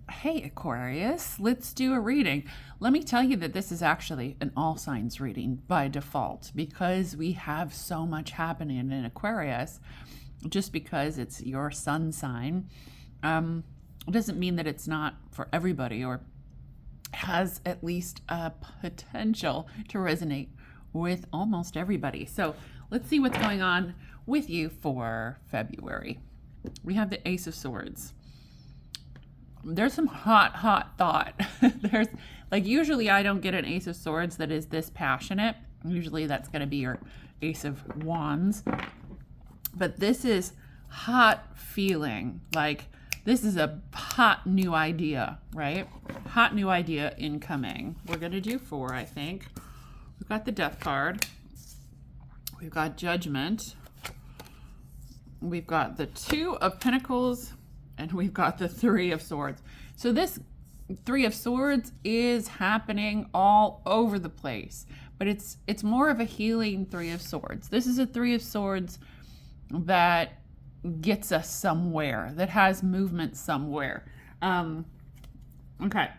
Hey Aquarius, let's do a reading. Let me tell you that this is actually an all signs reading by default because we have so much happening in Aquarius. Just because it's your sun sign doesn't mean that it's not for everybody or has at least a potential to resonate with almost everybody. So let's see what's going on with you for February. We have the Ace of Swords. There's some hot thought. There's usually I don't get an Ace of Swords that is this passionate. Usually that's going to be your Ace of Wands. But this is hot feeling. Like this is a hot new idea, right? Hot new idea incoming. We're going to do 4, I think. We've got the Death card. We've got Judgment. We've got the 2 of Pentacles. And we've got the 3 of Swords. So this 3 of Swords is happening all over the place. But it's more of a healing 3 of Swords. This is a 3 of Swords that gets us somewhere, that has movement somewhere. Okay.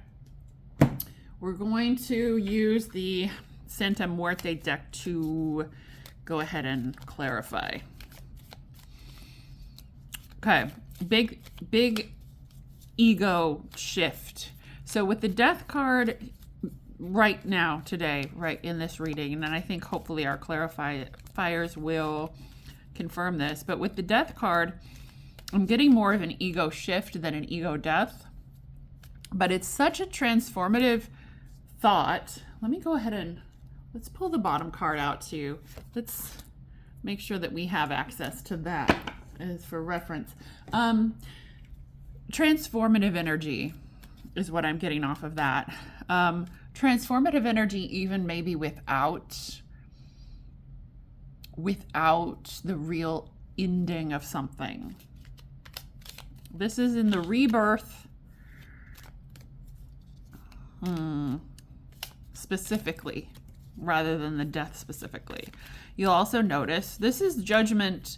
We're going to use the Santa Muerte deck to go ahead and clarify. Okay. Big ego shift. So with the Death card right now, today, right in this reading, and then I think hopefully our clarifiers will confirm this, but with the Death card, I'm getting more of an ego shift than an ego death. But it's such a transformative thought. Let me go ahead and let's pull the bottom card out too. Let's make sure that we have access to that as for reference. Transformative energy is what I'm getting off of that. Transformative energy, even maybe without the real ending of something. This is in the rebirth specifically, rather than the death specifically. You'll also notice this is judgment.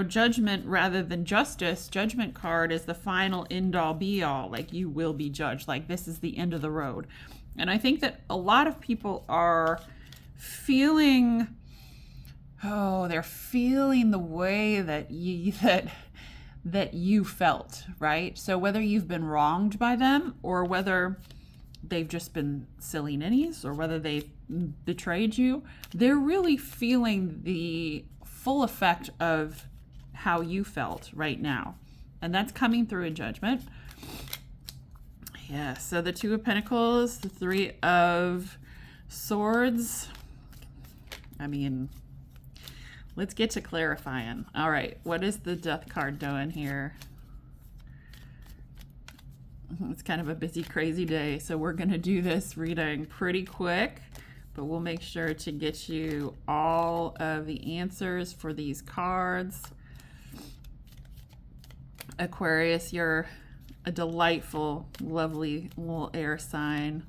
Judgment rather than justice. Judgment card is the final end all be all. Like you will be judged. Like this is the end of the road. And I think that a lot of people are feeling, they're feeling the way that you felt, right? So whether you've been wronged by them or whether they've just been silly ninnies or whether they've betrayed you, they're really feeling the full effect of how you felt right now. And that's coming through in Judgment. Yeah, so the 2 of Pentacles, the 3 of Swords. I mean, let's get to clarifying. All right, what is the Death card doing here? It's kind of a busy, crazy day, so we're going to do this reading pretty quick. But we'll make sure to get you all of the answers for these cards. Aquarius, you're a delightful, lovely little air sign.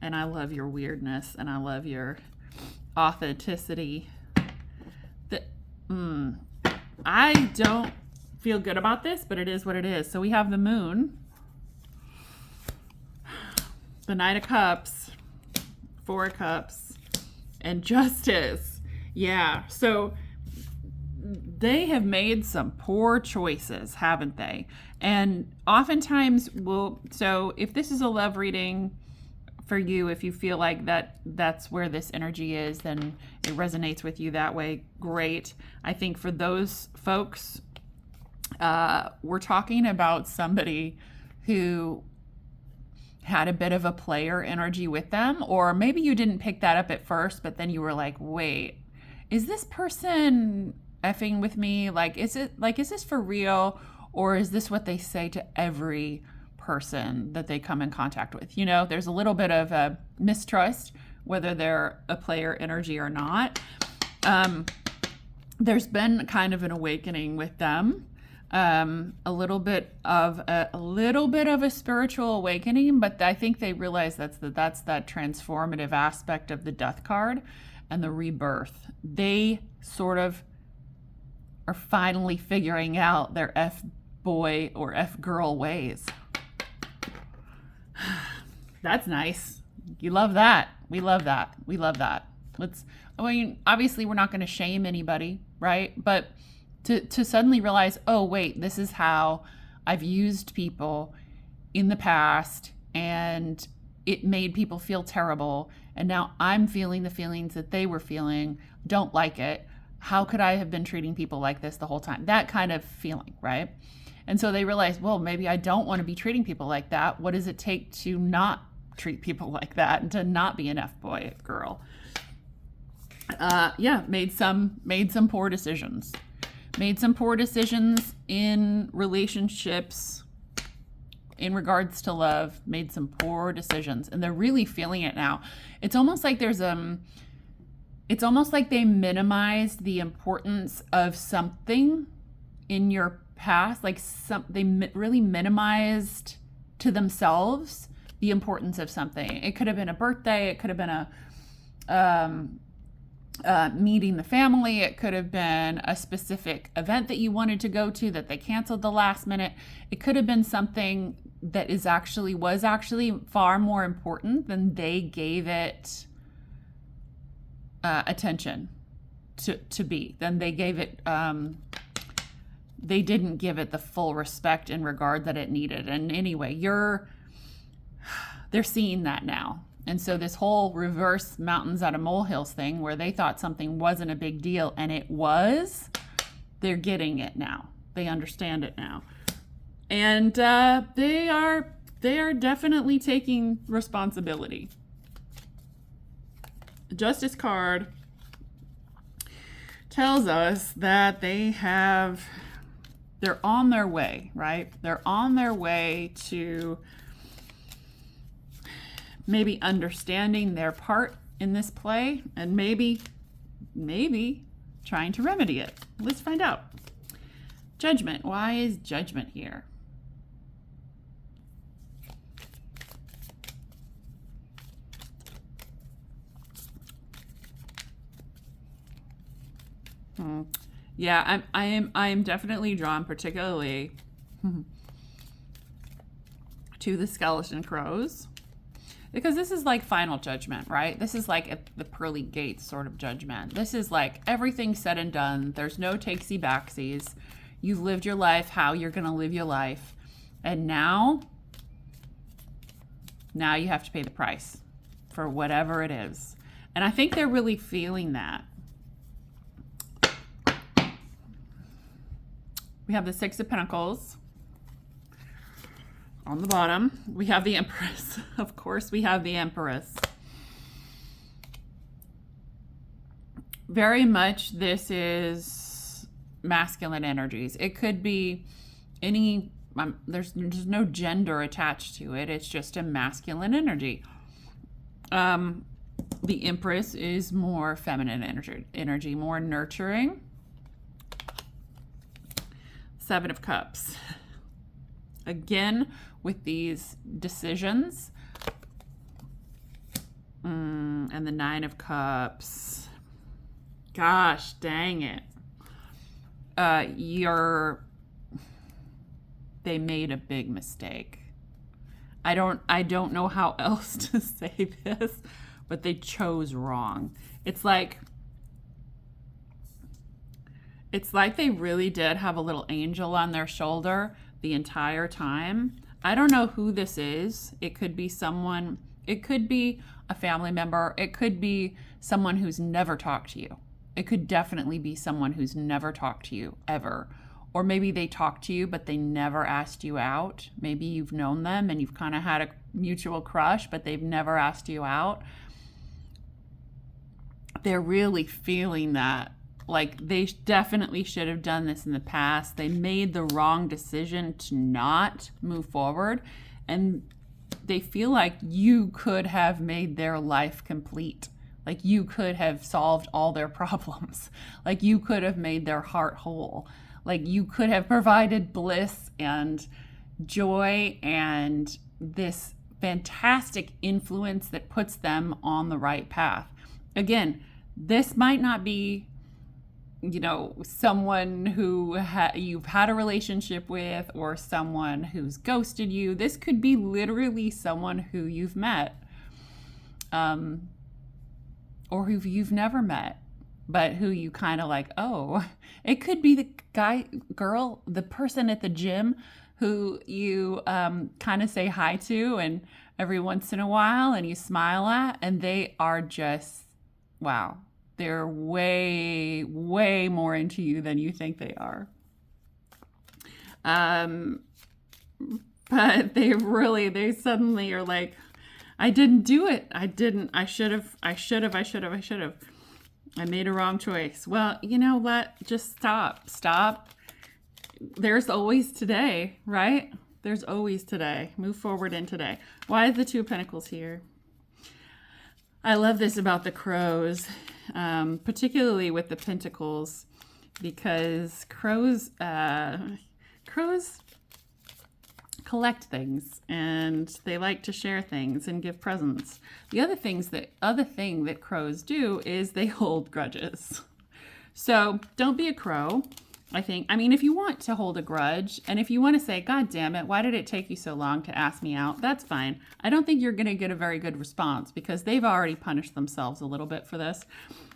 And I love your weirdness and I love your authenticity. I don't feel good about this, but it is what it is. So we have the Moon, the Knight of Cups, 4 of Cups, and Justice. Yeah, so they have made some poor choices, haven't they? And oftentimes, so if this is a love reading for you, if you feel like that's where this energy is, then it resonates with you that way, great. I think for those folks, we're talking about somebody who had a bit of a player energy with them, or maybe you didn't pick that up at first, but then you were like, wait, is this person effing with me? Is this for real? Or is this what they say to every person that they come in contact with? There's a little bit of a mistrust, whether they're a player energy or not. There's been kind of an awakening with them. A little bit of a spiritual awakening, but I think they realize that's that transformative aspect of the Death card and the rebirth. They sort of are finally figuring out their F-boy or F-girl ways. That's nice. You love that. We love that. We love that. I mean, obviously we're not going to shame anybody, right? But to suddenly realize, oh, wait, this is how I've used people in the past and it made people feel terrible. And now I'm feeling the feelings that they were feeling, don't like it. How could I have been treating people like this the whole time? That kind of feeling, right? And so they realize, well, maybe I don't want to be treating people like that. What does it take to not treat people like that and to not be an F-boy, girl? Made some poor decisions. Made some poor decisions in relationships in regards to love. Made some poor decisions, and they're really feeling it now. It's almost like it's almost like they minimized the importance of something in your past. Like they really minimized to themselves the importance of something. It could have been a birthday. It could have been meeting the family. It could have been a specific event that you wanted to go to that they canceled the last minute. It could have been something that was actually far more important than they gave it attention to be. Then they gave it they didn't give it the full respect and regard that it needed. And anyway, they're seeing that now. And so this whole reverse mountains out of molehills thing, where they thought something wasn't a big deal and it was, they're getting it now. They understand it now. And they are definitely taking responsibility. The Justice card tells us that they're on their way, right? They're on their way to maybe understanding their part in this play and maybe trying to remedy it. Let's find out. Judgment. Why is Judgment here? Yeah, I am definitely drawn particularly to the skeleton crows, because this is like final judgment, right? This is like the pearly gates sort of judgment. This is like everything's said and done. There's no takesy backsies. You've lived your life how you're going to live your life. And now you have to pay the price for whatever it is. And I think they're really feeling that. We have the Six of Pentacles on the bottom. We have the Empress. Of course, we have the Empress. Very much this is masculine energies. It could be any, there's no gender attached to it. It's just a masculine energy. The Empress is more feminine energy, more nurturing. Seven of Cups. Again, with these decisions. And the Nine of Cups. Gosh, dang it. They made a big mistake. I don't know how else to say this, but they chose wrong. It's like they really did have a little angel on their shoulder the entire time. I don't know who this is. It could be someone, it could be a family member. It could be someone who's never talked to you. It could definitely be someone who's never talked to you ever. Or maybe they talked to you, but they never asked you out. Maybe you've known them and you've kind of had a mutual crush, but they've never asked you out. They're really feeling that. Like, they definitely should have done this in the past. They made the wrong decision to not move forward. And they feel like you could have made their life complete. Like, you could have solved all their problems. Like, you could have made their heart whole. Like, you could have provided bliss and joy and this fantastic influence that puts them on the right path. Again, this might not be someone who you've had a relationship with, or someone who's ghosted you. This could be literally someone who you've met, or who you've never met, but who you kind of like, oh, it could be the guy, girl, the person at the gym who you kind of say hi to and every once in a while and you smile at, and they are just, wow, they're way, way more into you than you think they are. But they suddenly are like, I didn't do it. I should have. I made a wrong choice. Well, you know what? Just stop. There's always today, right? There's always today. Move forward in today. Why is the Two of Pentacles here? I love this about the crows, particularly with the pentacles, because crows collect things and they like to share things and give presents. The other thing that crows do is they hold grudges. So don't be a crow. I mean, if you want to hold a grudge and if you want to say, God damn it, why did it take you so long to ask me out? That's fine. I don't think you're going to get a very good response because they've already punished themselves a little bit for this.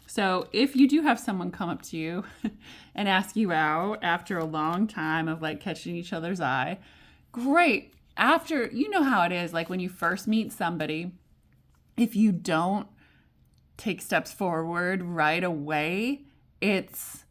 So if you do have someone come up to you and ask you out after a long time of like catching each other's eye, great. After, you know how it is, like when you first meet somebody, if you don't take steps forward right away, it's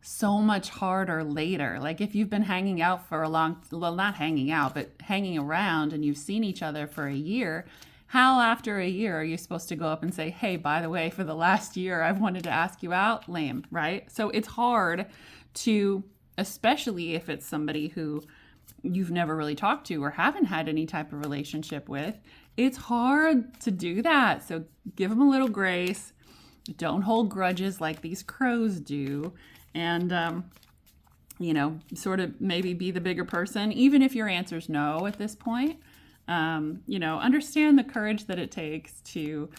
so much harder later. Like if you've been hanging out for not hanging out, but hanging around and you've seen each other for a year, how after a year are you supposed to go up and say, hey, by the way, for the last year, I've wanted to ask you out? Lame, right? So it's hard to, especially if it's somebody who you've never really talked to or haven't had any type of relationship with, it's hard to do that. So give them a little grace. Don't hold grudges like these crows do. And, sort of maybe be the bigger person, even if your answer's no at this point. Understand the courage that it takes to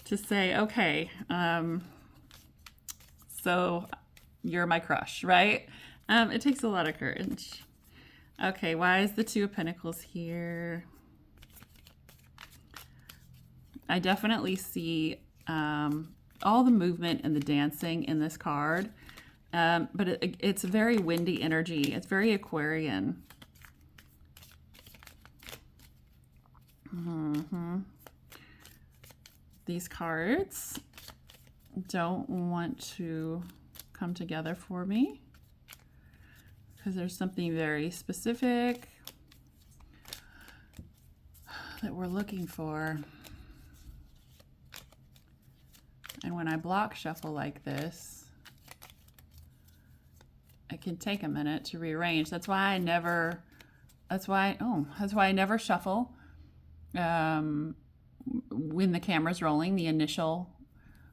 say, okay, so you're my crush, right? It takes a lot of courage. Okay, why is the Two of Pentacles here? I definitely see all the movement and the dancing in this card. But it's very windy energy. It's very Aquarian. These cards don't want to come together for me because there's something very specific that we're looking for. And when I block shuffle like this, it can take a minute to rearrange. That's why I never shuffle when the camera's rolling, the initial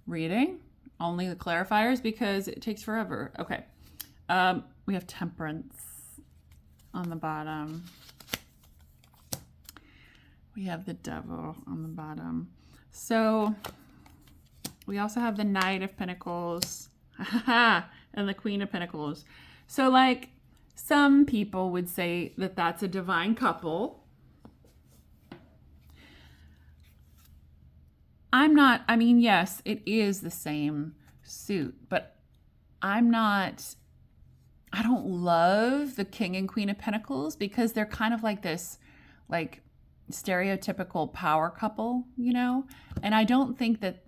reading, only the clarifiers, because it takes forever. Okay. We have Temperance on the bottom. We have the Devil on the bottom. So we also have the Knight of Pentacles and the Queen of Pentacles. So like some people would say that that's a divine couple. Yes, it is the same suit, but I don't love the King and Queen of Pentacles because they're kind of like this, like stereotypical power couple, and I don't think that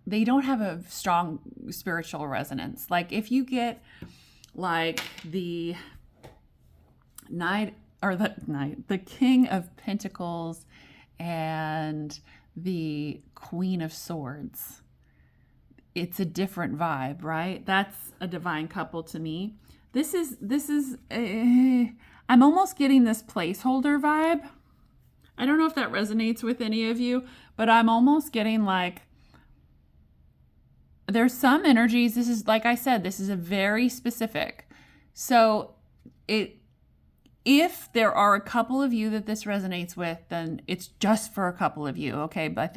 they don't have a strong spiritual resonance. Like if you get like the the King of Pentacles and the Queen of Swords, it's a different vibe, right? That's a divine couple to me. This is I'm almost getting this placeholder vibe. I don't know if that resonates with any of you, but I'm almost getting like, there's some energies. This is, like I said, this is a very specific. So if there are a couple of you that this resonates with, then it's just for a couple of you, okay? But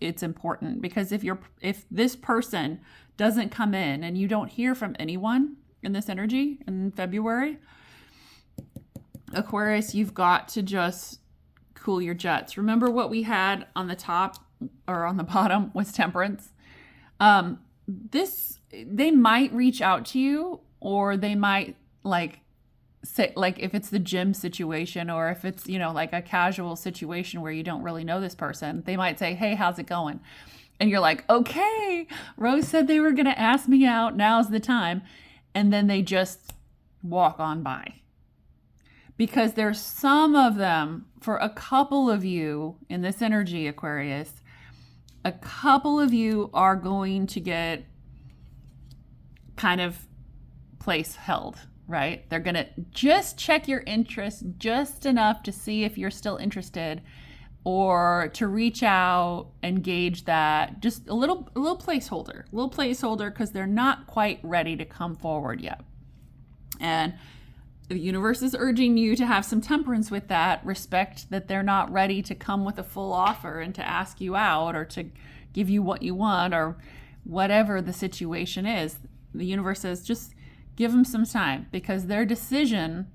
it's important, because if this person doesn't come in and you don't hear from anyone in this energy in February, Aquarius, you've got to just cool your jets. Remember what we had on the top or on the bottom was Temperance. They might reach out to you, or they might say, if it's the gym situation, or if it's, like a casual situation where you don't really know this person, they might say, hey, how's it going? And you're like, okay, Rose said they were going to ask me out. Now's the time. And then they just walk on by. Because there's some of them, for a couple of you in this energy, Aquarius, a couple of you are going to get kind of place held, right? They're going to just check your interest just enough to see if you're still interested, or to reach out and gauge that. Just a little placeholder, because they're not quite ready to come forward yet. And the universe is urging you to have some temperance with that. Respect that they're not ready to come with a full offer and to ask you out, or to give you what you want, or whatever the situation is. The universe says just give them some time, because their decision,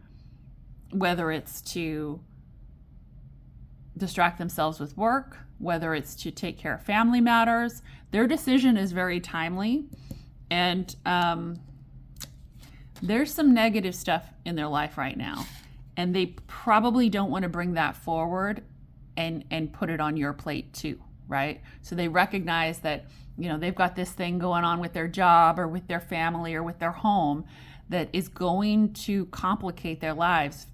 whether it's to distract themselves with work, whether it's to take care of family matters, their decision is very timely. And there's some negative stuff in their life right now, and they probably don't want to bring that forward and put it on your plate too, right? So they recognize that, they've got this thing going on with their job, or with their family, or with their home, that is going to complicate their lives.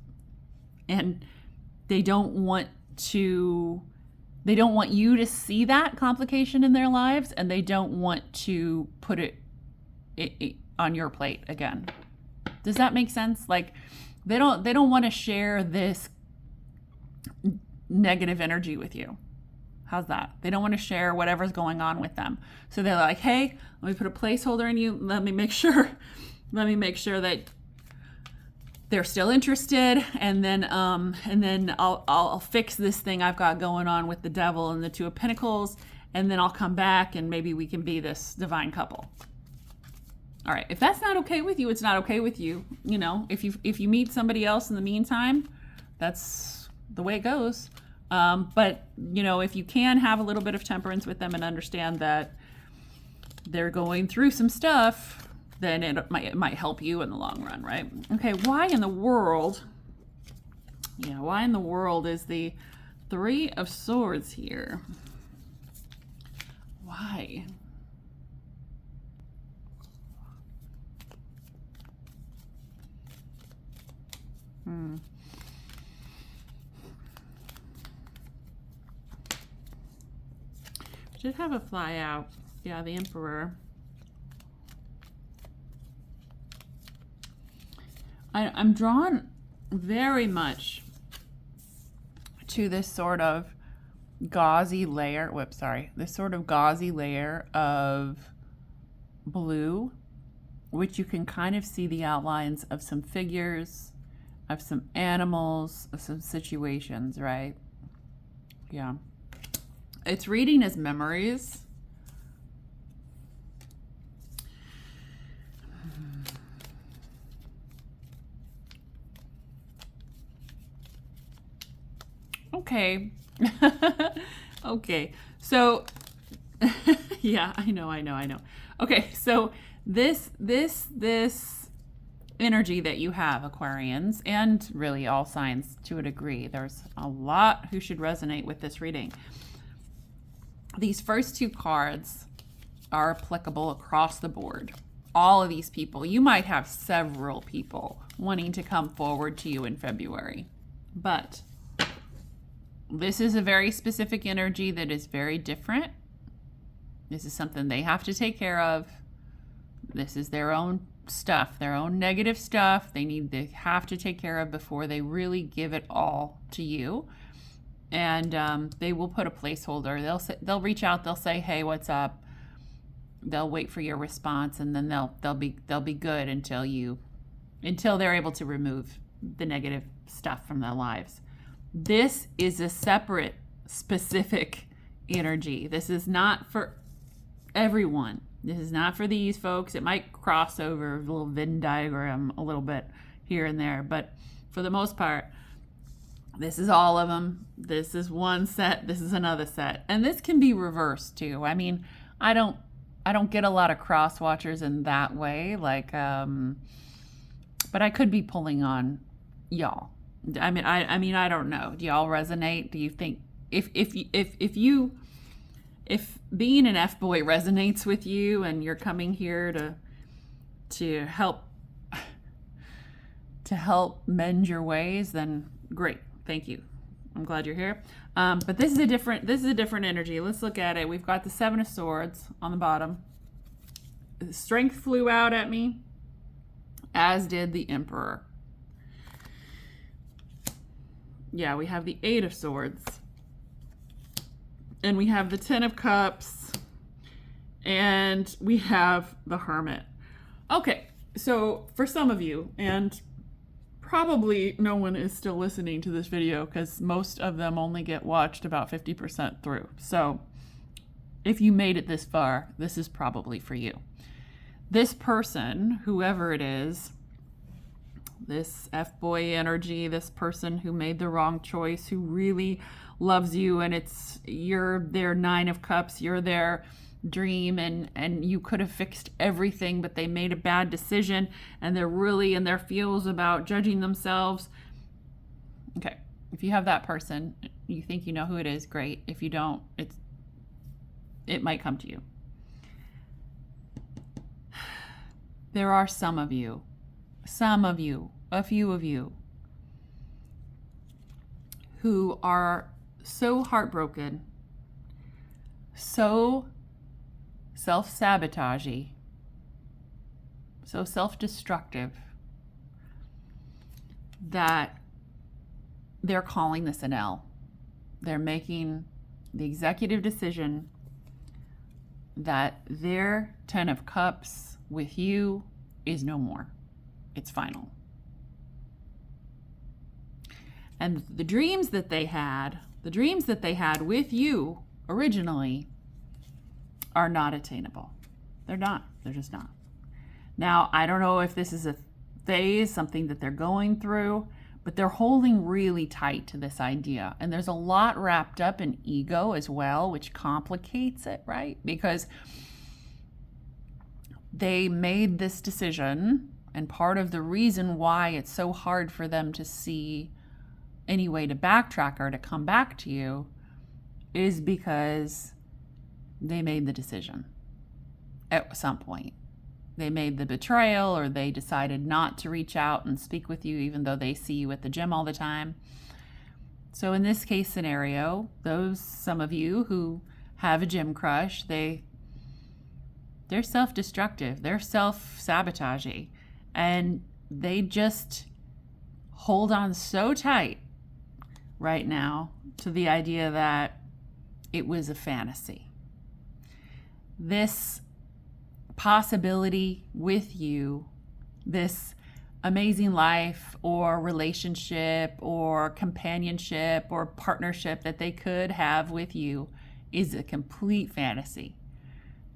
And they don't want you to see that complication in their lives, and they don't want to put it on your plate again. Does that make sense? Like, they don't want to share this negative energy with you. How's that? They don't want to share whatever's going on with them. So they're like, hey, let me put a placeholder in you. Let me make sure that they're still interested, and then I'll fix this thing I've got going on with the Devil and the Two of Pentacles, and then I'll come back and maybe we can be this divine couple. All right, if that's not okay with you, it's not okay with you. If you meet somebody else in the meantime, that's the way it goes. But if you can have a little bit of temperance with them and understand that they're going through some stuff, then it might help you in the long run, right? Okay, why in the world is the Three of Swords here? Why? Should have a fly out. Yeah, the Emperor. I'm drawn very much to this sort of gauzy layer. This sort of gauzy layer of blue, which you can kind of see the outlines of some figures, of some animals, of some situations, right? Yeah. It's reading as memories. Okay. Okay. So, yeah, I know. Okay. So this energy that you have, Aquarians, and really all signs to a degree, there's a lot who should resonate with this reading. These first two cards are applicable across the board. All of these people, you might have several people wanting to come forward to you in February, but this is a very specific energy that is very different. This is something they have to take care of. This is their own stuff, their own negative stuff they have to take care of before they really give it all to you. And they will put a placeholder. They'll reach out. They'll say, "Hey, what's up?" They'll wait for your response, and then they'll be good until they're able to remove the negative stuff from their lives. This is a separate, specific energy. This is not for everyone. This is not for these folks. It might cross over a little Venn diagram a little bit here and there, but for the most part, this is all of them. This is one set. This is another set. And this can be reversed too. I mean, I don't get a lot of cross watchers in that way. Like, but I could be pulling on y'all. I mean, I don't know. Do y'all resonate? Do you think if being an F-boy resonates with you and you're coming here to help mend your ways, then great. Thank you. I'm glad you're here. But this is a different energy. Let's look at it. We've got the Seven of Swords on the bottom. Strength flew out at me, as did the Emperor. Yeah, we have the Eight of Swords. And we have the Ten of Cups. And we have the Hermit. Okay, so for some of you, and probably no one is still listening to this video because most of them only get watched about 50% through. So if you made it this far, this is probably for you. This person, whoever it is, this F-boy energy, this person who made the wrong choice, who really loves you, and you're their Nine of Cups, you're their dream, and you could have fixed everything, but they made a bad decision and they're really in their feels about judging themselves. Okay, if you have that person, you think you know who it is, great. If you don't, it might come to you. There are some of you, a few of you who are so heartbroken, so self-sabotagey, so self-destructive, that they're calling this an L. They're making the executive decision that their Ten of Cups with you is no more. It's final. And the dreams that they had with you originally are not attainable. They're not. They're just not. Now, I don't know if this is a phase, something that they're going through, but they're holding really tight to this idea. And there's a lot wrapped up in ego as well, which complicates it, right? Because they made this decision, and part of the reason why it's so hard for them to see any way to backtrack or to come back to you is because they made the decision at some point. They made the betrayal, or they decided not to reach out and speak with you even though they see you at the gym all the time. So in this case scenario, some of you who have a gym crush, they're self-destructive, they're self-sabotaging, and they just hold on so tight right now to the idea that it was a fantasy. This possibility with you, this amazing life or relationship or companionship or partnership that they could have with you, is a complete fantasy.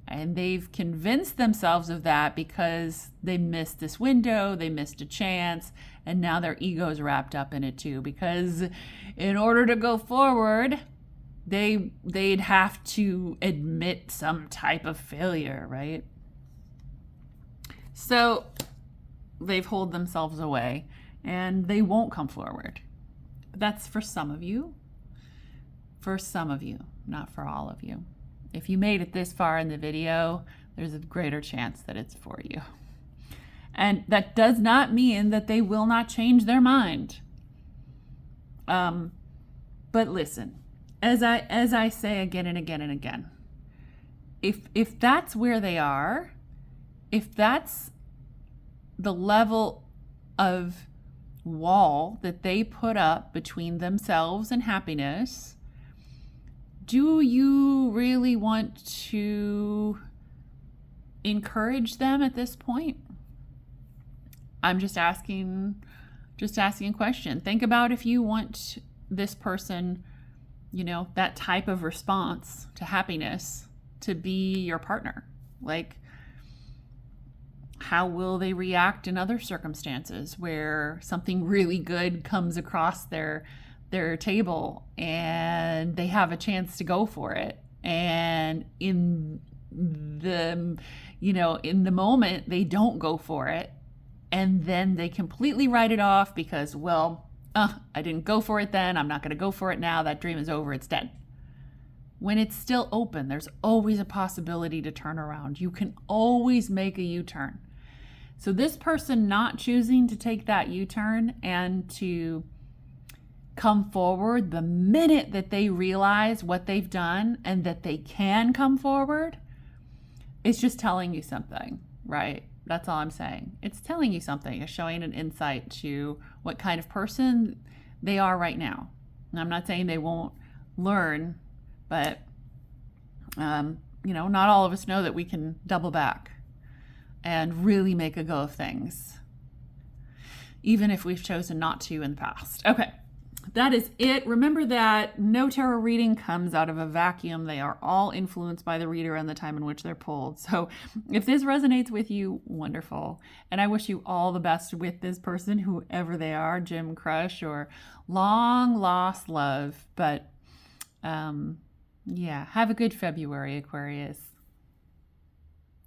And they've convinced themselves of that because they missed this window, they missed a chance, and now their ego's wrapped up in it too. Because in order to go forward, they'd have to admit some type of failure, right? So they've holed themselves away and they won't come forward. That's for some of you. For some of you, not for all of you. If you made it this far in the video, there's a greater chance that it's for you. And that does not mean that they will not change their mind. But listen, as I say again and again and again, if that's where they are, if that's the level of wall that they put up between themselves and happiness, do you really want to encourage them at this point? I'm just asking Just asking a question. Think about if you want this person, that type of response to happiness to be your partner. Like, how will they react in other circumstances where something really good comes across their table and they have a chance to go for it, and in the moment they don't go for it, and then they completely write it off because, well, I didn't go for it then, I'm not going to go for it now, that dream is over, it's dead. When it's still open, there's always a possibility to turn around. You can always make a U-turn. So this person not choosing to take that U-turn and to come forward the minute that they realize what they've done and that they can come forward, it's just telling you something, right? That's all I'm saying. It's telling you something. It's showing an insight to what kind of person they are right now. And I'm not saying they won't learn, but not all of us know that we can double back and really make a go of things, even if we've chosen not to in the past. Okay, that is it. Remember that no tarot reading comes out of a vacuum. They are all influenced by the reader and the time in which they're pulled. So if this resonates with you, wonderful. And I wish you all the best with this person, whoever they are, Jim Crush or long lost love. But have a good February, Aquarius.